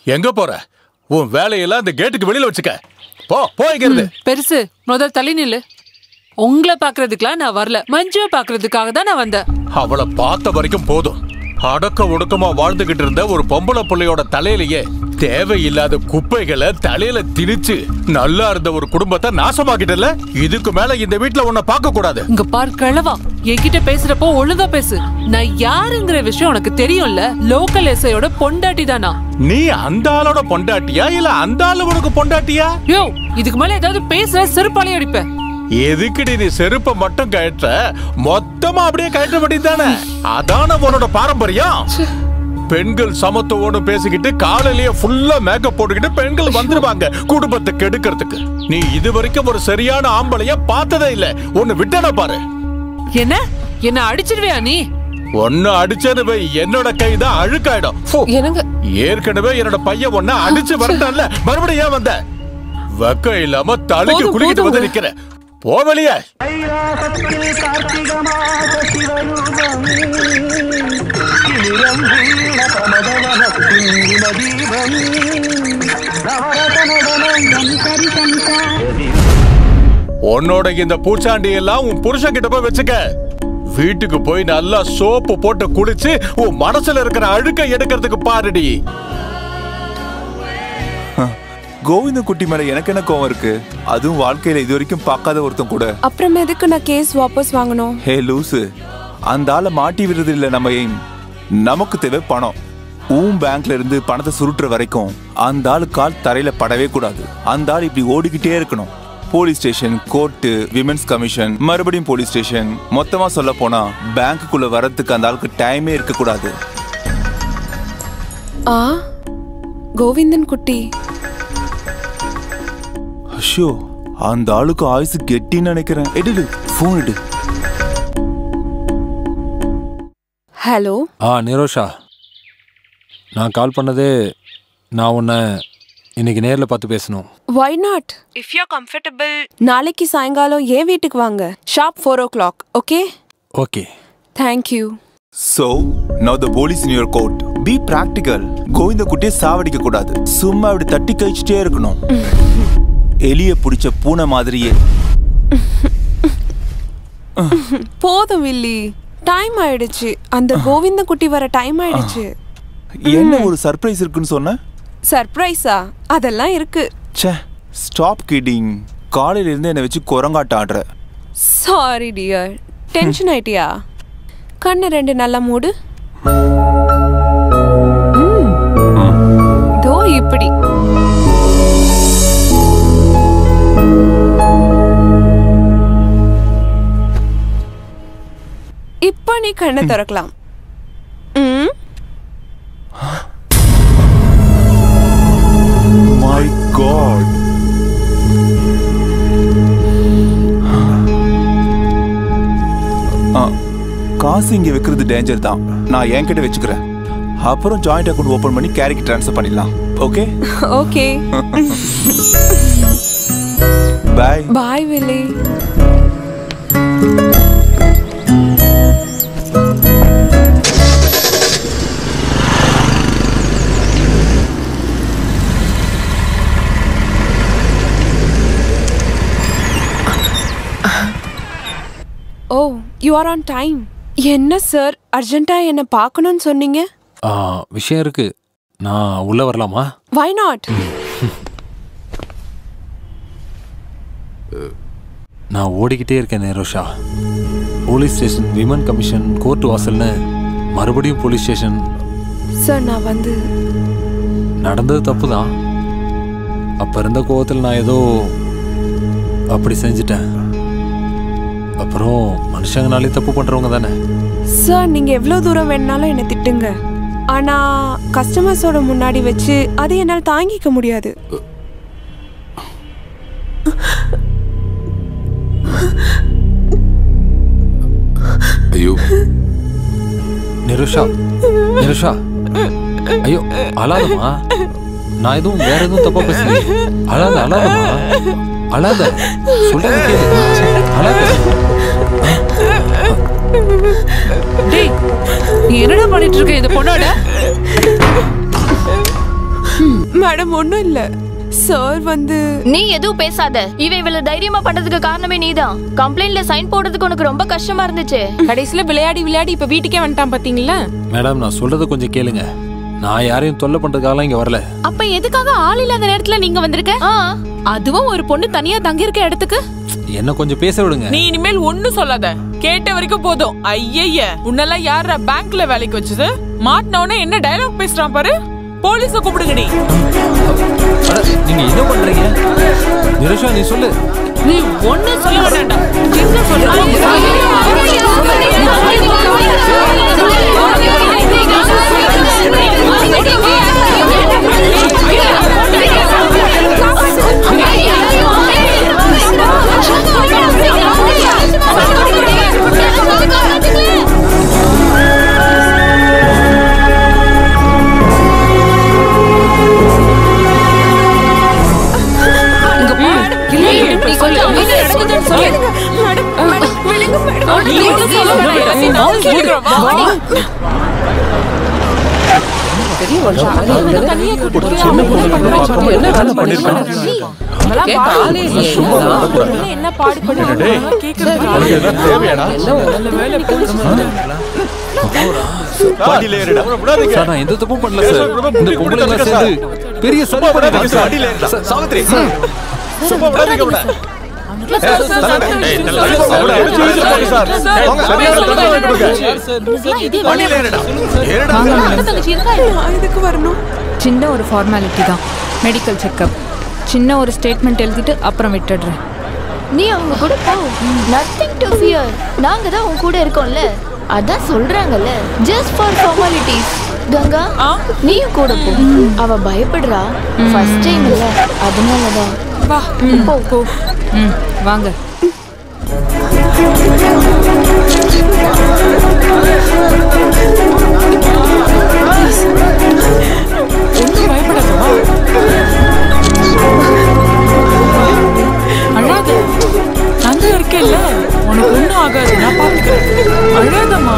எங்க போற? உன் வேலையெல்லாம் இந்த கேட்டுக்கு வெளியில வச்சுக்க. போ போய்கிறது. பெருசு முதல் தள்ளி நில்லு. உங்களை பாக்குறதுக்குலாம் நான் வரல, மஞ்சுவை பாக்குறதுக்காக தான் நான் வந்தேன். அவளை பார்த்த வரைக்கும் போதும். அடக்க ஒடுக்கமா வாழ்ந்துகிட்டு இருந்த ஒரு பொம்பளை பிள்ளையோட தலையிலேயே தேவையில்லாத குப்பைகளை தலையில திணிச்சு நல்லா இருந்த ஒரு குடும்பத்தை நாசமாக்கிட்டல. இதுக்கு மேல இந்த வீட்டுல உன்னை பார்க்க கூடாது. இங்க பார் கிழவா, என்கிட்ட பேசுறப்போ ஒழுங்கா பேசு. நான் யாருங்கிற விஷயம் உனக்கு தெரியும்ல. லோக்கல் எஸ்ஐயோட பொண்டாட்டி தானா? நீ அந்த ஆளோட பொண்டாட்டியா இல்ல அந்த ஆளு உனக்கு பொண்டாட்டியா? யோ, இதுக்கு மேல ஏதாவது பேசுற செருப்பாலே அடிப்பேன். எதுக்குடி நீ செருப்ப மட்டும் கழற்ற? மொத்தமா அப்படியே கழற்ற வேண்டியதானே? அதான உன்னோட பாரம்பரியம். பெண்கள் சமத்துவம்னு பேசிக்கிட்டு காலையிலேயே ஃபுல்லா மேக்கப் போட்டுக்கிட்டு பெண்கள் வந்துருவாங்க குடும்பத்தை கெடுக்கிறதுக்கு. நீ இதுவரைக்கும் ஒரு சரியான ஆம்பளைய பார்த்ததே இல்ல. ஒன்னு விட்டன பாரு. என்ன அடிச்சிருவியா நீ? ஒன்னு அடிச்சது வை, என்னோட கைதான் அழுக்காயிடும். ஏற்கனவே என்னோட பையன் ஒன்ன அடிச்சு வரட்டான்ல, மறுபடியும் ஏன் வந்த? வெக்க இல்லாம தலைக்கு குளிக்கிட்டு வந்து நிக்கிற. போ வெளியே. உன்னோட இந்த பூச்சாண்டி எல்லாம் உன் புருஷன் கிட்ட போய் வச்சுக்க. வீட்டுக்கு போய் நல்லா சோப்பு போட்டு குளிச்சு உன் மனசுல இருக்கிற அழுக்க எடுக்கிறதுக்கு பாருடி. கோவிந்த குட்டி மேல எனக்கு என்ன கோவம் இருக்கு? அதுவும் வாழ்க்கையில இது வரைக்கும் பார்க்காத ஒருத்தன் கூட. அப்புறம் எதுக்கு நான் கேஸ் வாபஸ் வாங்கணும்? ஹே லூசு, அந்த ஆளை மாட்டி விடுறது இல்ல நம்ம எய்ம். நமக்கு தேவை பணம். பேங்க்ல இருந்து பணத்தை சுருட்டுற வரைக்கும் அந்த ஆளு கால் தரையில படவே கூடாது. அந்த ஆள் இப்படி ஓடிக்கிட்டே இருக்கணும். Police station, court, women's commission, மறுபடியும் போலீஸ் ஸ்டேஷன். மொத்தமா சொல்ல போனா பேங்க்குள்ள வரதுக்கு அந்த ஆளுக்கு டைமே இருக்க கூடாது. கோவிந்தன் குட்டி. ஐயோ, அந்த ஆளுக்கு ஆயுசு கெட்டின்னு நினைக்கிறேன். எடு போன் எடு. ஹலோ. நிரோஷா, நான் கால் பண்ணதே நான் உன்னை இன்னைக்கு நேர்ல பார்த்து பேசணும். Why not? If you're comfortable, நாளைக்கு சாயங்காலம் என் வீட்டுக்கு வாங்க. Sharp 4 o'clock, okay? Okay. Thank you. So, now the police in your court. Be practical. Govind குட்டியை சாவடிக்க கூடாது. சும்மா அப்படி தட்டி கழிச்சிட்டே இருக்கணும். எலிய பிடிச்ச பூனை மாதிரியே. போதும் வில்லி, டைம் ஆயிடுச்சு. அந்த கோவிந்த குட்டி வர டைம் ஆயிடுச்சு. என்ன ஒரு சர்ப்ரைஸ் இருக்குன்னு சொன்ன? சர்ப்ரைஸா? அதெல்லாம் இருக்கு. ச்சே, ஸ்டாப் கிடிங். காலையில இருந்து என்ன வச்சு குரங்காட்ட ஆடுற. சாரி டியர், டென்ஷன் ஆயிட்டியா? கண்ணு ரெண்டு நல்லா மூடு. தோ இப்படி. இப்ப நீ கண்ணை திறக்கலாம். My God. காசு இங்க வைக்கிறது டேஞ்சர் தான். நான் என்கிட்ட வச்சுக்கிறேன். அப்புறம் ஜாயிண்ட் அக்கவுண்ட் ஓபன் பண்ணி கேரிக்கு ட்ரான்ஸ்ஃபர் பண்ணிடலாம். Okay? Okay. Bye. Bye Willy. Oh, you are on time. என்ன சார், அர்ஜென்ட்டா என்ன பார்க்கணும்னு சொன்னீங்க? விஷயம் இருக்கு. நான் உள்ள வரலாமா? Why not? நான் ஓடிக்கிட்டே இருக்கேன் Nirosha. Police station, women commission, court வாசல்னு மறுபடியும் போலீஸ் ஸ்டேஷன். சார், நான் வந்து நடந்தது தப்பு தான். அப்ப இருந்த கோவத்தில் நான் ஏதோ அப்படி செஞ்சிட்டேன். அப்புறம் மனுஷங்கனாலே தப்பு பண்றவங்க தானே. சார், நீங்க எவ்வளவு தூரம் வேணாலும் என்ன திட்டுங்க. ஆனா கஸ்டமர்ஸோட முன்னாடி வச்சு அதை என்னால் தாங்கிக்க முடியாது. ஐயோ நிரோஷா, நிரோஷா, ஐயோ அழாதமா. நான் எதுவும் வேற எதுவும் தப்பா பேசுறேன். அழாத, அழாதமா, அழாத. சொல்றேன் கேளு. அழாத. டேய், நீ என்னடா பண்ணிட்டு இருக்க இந்த பொண்ணோட? மேடம் ஒண்ணும் இல்ல சார் வந்து நீ எதுவும் பேசாத. இவள தைரியமா பண்றதுக்கு காரணமே நீதான். கம்ப்ளைண்ட்ல சைன் போடுறதுக்கு உனக்கு ரொம்ப கஷ்டமா இருந்துச்சு. கடைசியில விளையாடி இப்ப வீட்டுக்கே வந்துட்டான் பாத்தீங்களா? மேடம் நான் சொல்றத கொஞ்சம் கேளுங்க. நான் யாரையும் தொல்லை பண்றதுக்காக இங்க வரல. அப்ப எதுக்காக ஆள் இல்லாத நேரத்துல நீங்க வந்திருக்க? அதுவும் ஒரு பொண்ணு தனியா தங்கி இருக்க இடத்துக்கு. என்ன கொஞ்சம் பேச விடுங்க. நீ இனிமேல் ஒண்ணும் சொல்லாத. கேட்ட வரைக்கும் போதும். ஐயய்ய உன்னெல்லாம் யாரா பேங்க்ல வேலைக்கு வச்சது? மாட்டினவனே என்ன டயலாக் பேசுறான் பாரு. போலீஸ கூப்பிடுங்க. நீங்க என்ன பண்றீங்க? நிரோஷா நீ சொல்லு. நீ ஒண்ணும் சொல்ல வேண்டாம். என்ன சொல்ற? எந்த தப்பும் பண்ணல சார். இந்த பொம்பளை சேர்ந்து பெரிய சதி பண்ணிருக்காங்க. சாவித்ரி சின்ன ஒரு ஃபார்மாலிட்டி தான், மெடிக்கல் செக்கப். சின்ன ஒரு ஸ்டேட்மெண்ட் எழுதிட்டு அப்புறம் விட்டுடுறேன். நீ அவங்க கூட போ. Nothing to fear. நாங்க தான் உன் கூட இருக்கோம்ல. அதான் சொல்றாங்கல்ல, ஜஸ்ட் ஃபார் ஃபார்மாலிட்டிஸ். கங்கா நீயும் கூட போ. அவ பயப்படுறா. ஃபர்ஸ்ட் டைம் இல்ல, அதனாலதான். வா போ. வாங்க. ஒன்னும் பயப்படாதவா? அழாத. நான் இருக்கேன்ல, உனக்கு ஒண்ணும் ஆகாது. நான் பாத்துக்கிறேன். அழாதம்மா.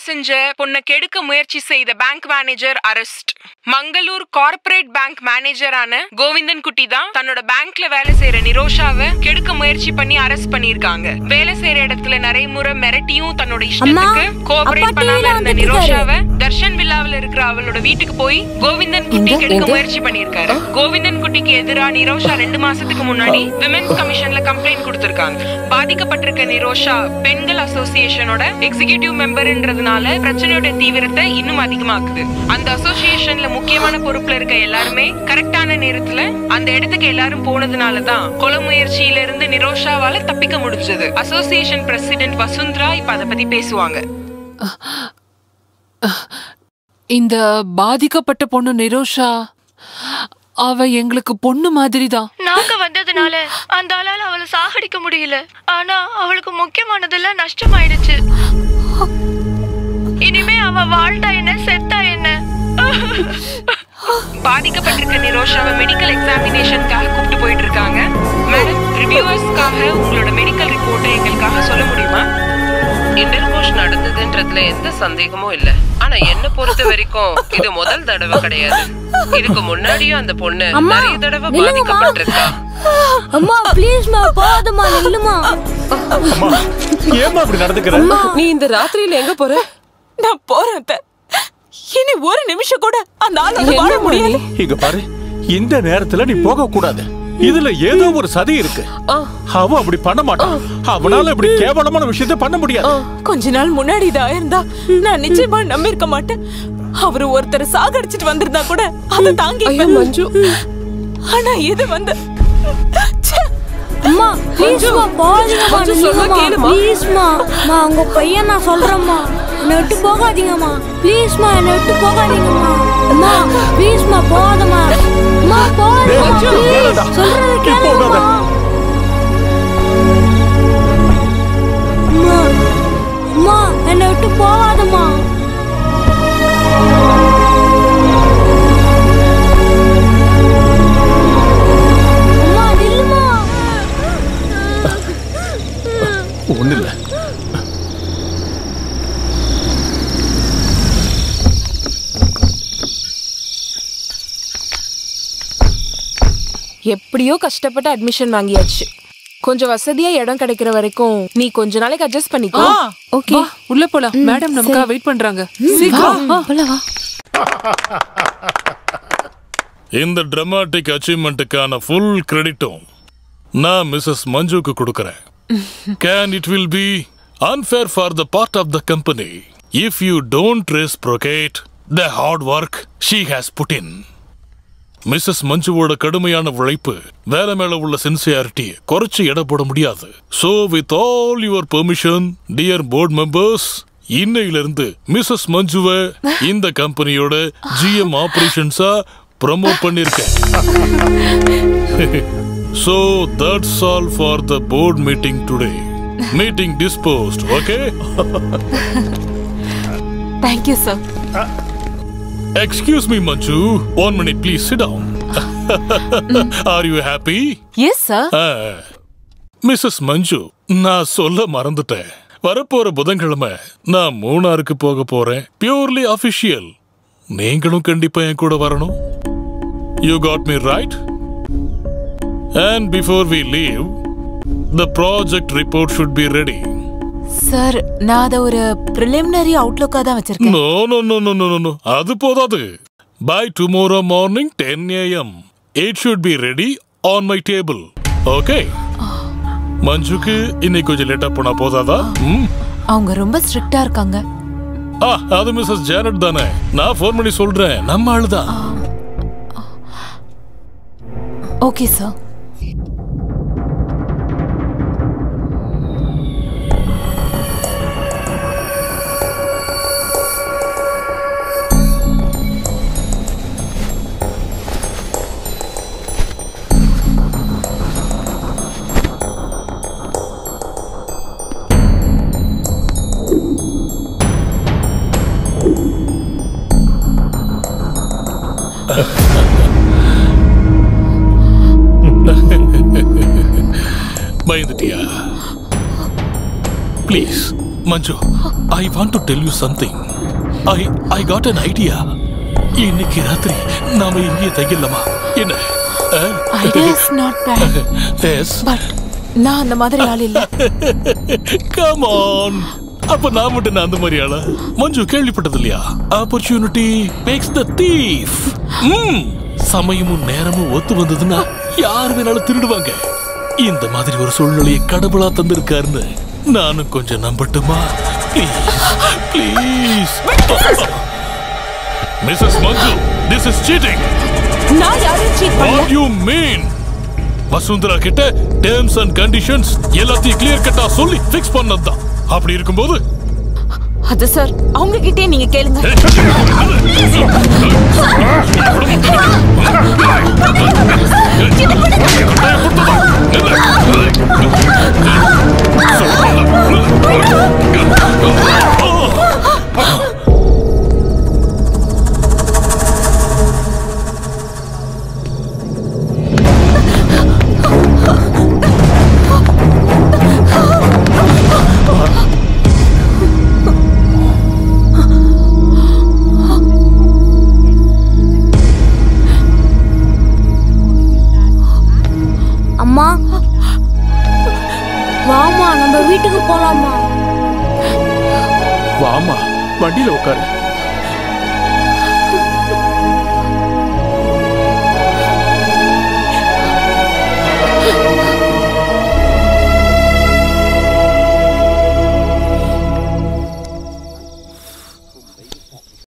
செஞ்ச பொண்ணை கெடுக்க முயற்சி செய்த bank manager arrest. Mangalore corporate bank மேனேஜரான கோவிந்தன் குட்டி தான் தன்னோட பேங்க்ல வேலை செய்யற நிரோஷாவை கெடுக்க முயற்சி பண்ணி அரெஸ்ட் பண்ணிருக்காங்க. வேலை செய்யற இடத்துல நிறைய முறை மிரட்டியும் தன்னோட இஷ்டத்துக்கு கோஆபரேட் பண்ணாம இருந்த நிரோஷாவை தர்ஷன் வில்லாவில இருக்கிற அவளோட வீட்டுக்கு போய் கோவிந்தன் குட்டி கெடுக்க முயற்சி பண்ணிருக்காரு. கோவிந்தன் குட்டிக்கு எதிராக நிரோஷா 2 மாசத்துக்கு முன்னாடி விமென்ஸ் கமிஷன்ல கம்ப்ளைண்ட் கொடுத்திருக்காங்க. பாதிக்கப்பட்டிருக்க நிரோஷா பெண்கள் அசோசியேஷனோட எக்ஸிகியூட்டிவ் மெம்பர்ன்றதுனால பிரச்சனையோட தீவிரத்தை இன்னும் அதிகமாக்குது. அந்த அசோசியேஷன்ல முக்கியமான பொறுப்புல இருக்க எல்லாருமே கரெக்டான நேரத்துல அந்த இடத்துக்கு எல்லாரும் போனதுனாலதான் கொலை முயற்சியில இருந்து நிரோஷாவால தப்பிக்க முடிஞ்சது. அசோசியேஷன் பிரசிடென்ட் வசுந்தரா இப்ப அத பத்தி பேசுவாங்க. இந்த பாதிக்கப்பட்ட பொண்ணு நிரோஷா, அவ எங்களுக்கு பொண்ணு மாதிரி தான். நாங்க வந்ததுனால அந்த ஆளால அவளை சாகடிக்க முடியல. ஆனா அவளுக்கு முக்கியமானதெல்லாம் நஷ்டமாயிடுச்சு. இனிமே அவ வாழ்ந்தா என்ன செத்தா என்ன? பாதிக்கப்பட்டிருக்க நிரோஷாவை மெடிக்கல் எக்ஸாமினேஷனுக்காக கூப்பிட்டு போயிட்டு இருக்காங்க. மேடம், ரிவ்யூவர்ஸ்க்காக உங்களோட மெடிக்கல் ரிப்போர்ட்டை எங்களுக்காக சொல்ல முடியுமா? இன்டர்கோர்ஸ் நடந்ததுன்றதுல எந்த சந்தேகமும் இல்ல. ஆனா என்ன பொறுத்த வரைக்கும் இது முதல் தடவை கிடையாது. இதுக்கு முன்னாடியும் அந்த பொண்ணு நிறைய தடவை பாதிக்கப்பட்டிருக்கா. அம்மா ப்ளீஸ்மா போதுமா நில்லுமா. அம்மா ஏமா இப்படி நடந்துக்கற? நீ இந்த ராத்திரியில எங்க போற? நான் போறேன். இனி ஒரு நிமிஷம் கூட அந்த ஆளோட வாழ முடியாது. இங்க பாரு, இந்த நேரத்துல நீ போக கூடாது. இதுல ஏதோ ஒரு சதி இருக்கு. அவ அப்படி பண்ண மாட்டான். அவனால இப்படி கேவலமான விஷயத்தை பண்ண முடியாது. கொஞ்ச நாள் முன்னாடி இதா இருந்தா நான் நிச்சயமா நம்பி இருக்க மாட்டேன். அவரு ஒருத்தர் சாகடிச்சிட்டு வந்திருந்தா கூட அதை தாங்கி மஞ்சு. ஆனா இது வந்து அம்மா ப்ளீஸ்மா போகாதீங்கம்மா. சொல்ல கேளுமா ப்ளீஸ்மா. நான் உங்க பையன், நான் சொல்றேம்மா. என்னை விட்டு போகாதீங்கம்மா ப்ளீஸ்மா. என்னை விட்டு போகாதீங்கம்மா. அம்மா ப்ளீஸ்மா போகாதம்மா. அம்மா போகாதீங்கம்மா. சொல்றத கேளுங்கம்மா. அம்மா அம்மா என்னை விட்டு போகாதம்மா. ஒண்ணு இல்ல. எப்படியோ கஷ்டப்பட்டு அட்மிஷன் வாங்கியாச்சு. கொஞ்சம் வசதியா இடம் கிடைக்கிற வரைக்கும் நீ கொஞ்ச நாளைக்கு அட்ஜஸ்ட் பண்ணிக்கோ. ஓகே, உள்ள போலாம். மேடம் நமக்கா வெயிட் பண்றாங்க. சீக்கிரம் உள்ள வா. இந்த டிராமாட்டிக் அச்சீவ்மெண்ட்டுக்கான ஃபுல் கிரெடிட்டும் நான் மிஸ்ஸஸ் மஞ்சுக்கு கொடுக்கறேன். Can it will be unfair for the part of the company if you don't reciprocate the hard work she has put in. Mrs மஞ்சுவோட கடுமையான உழைப்பு, வேலை மேல உள்ள சின்சியாரிட்டி குறைச்சு எடை போட முடியாது. So with all your permission, dear board members, இன்னையிலிருந்து மிஸ்ஸஸ் மஞ்சுவை இந்த கம்பெனியோட GM ஆபரேஷன்ஸா ப்ரோமோட் பண்ணிருக்கேன். So that's all for the board meeting today. Meeting disposed, okay? Thank you, sir. Excuse me, Manju. 1 minute, please sit down. Are you happy? Yes, sir. Mrs. Manju, நான் சொல்ல மறந்துட்டேன். வரப்போற புதன்கிழமை நான் மூணாருக்கு போக போறேன். Purely official. நீங்களும் கண்டிப்பா என் கூட வரணும். You got me right? And before we leave, the project report should be ready. Sir, நான் அத ஒரு preliminary outlook-ஆ தான் வச்சிருக்கேன். No. அது போதாது. By tomorrow morning 10 AM, it should be ready on my table. Okay? மஞ்சுக்கு இன்னைக்கு கொஞ்சம் லேட்டா போனா போதாதா? அவங்க ரொம்ப ஸ்ட்ரிக்ட்டா இருக்காங்க. அது மிஸ்ஸஸ் ஜானட் தானே. நான் ஃபோன் பண்ணி சொல்றேன். நம்ம ஆளுதான். Okay sir. பயந்துட்டியா? Please, Manju, I want to tell you something. I got an idea. இன்னைக்கு ராத்திரி நாம இங்கே தங்கிடலாமா? என்ன? Idea is not bad. Yes. But நான் அந்த மாதிரி ஆள் இல்ல. Come on. அப்ப நான் மட்டும் அந்த மாதிரி ஆளா? மஞ்சு கேள்விப்பட்டது இல்லையா? Opportunity makes the thief. சமயமும் நேரமும் ஒத்து வந்ததுன்னா யார் வேணாலும் திருடுவாங்க. இந்த மாதிரி ஒரு சூழ்நிலையை கடவுளா தந்திருக்காருன்னு நானும் கொஞ்சம் நம்பட்டுமா? Please. Mrs. Manju, this is cheating. நான் யாரையும் சீட் பண்ணல. What you mean? வசுந்தரா கிட்ட டேர்ம்ஸ் அண்ட் கண்டிஷன்ஸ் எல்லாத்தையும் கிளியர் கட்டா சொல்லி ஃபிக்ஸ் பண்ணதுதான். அப்படி இருக்கும்போது அது சார் அவங்க கிட்டே நீங்க கேளுங்க. அம்மா, வாமா நம்ம வீட்டுக்கு போலாமா? வாமா, வண்டியில உட்காரு.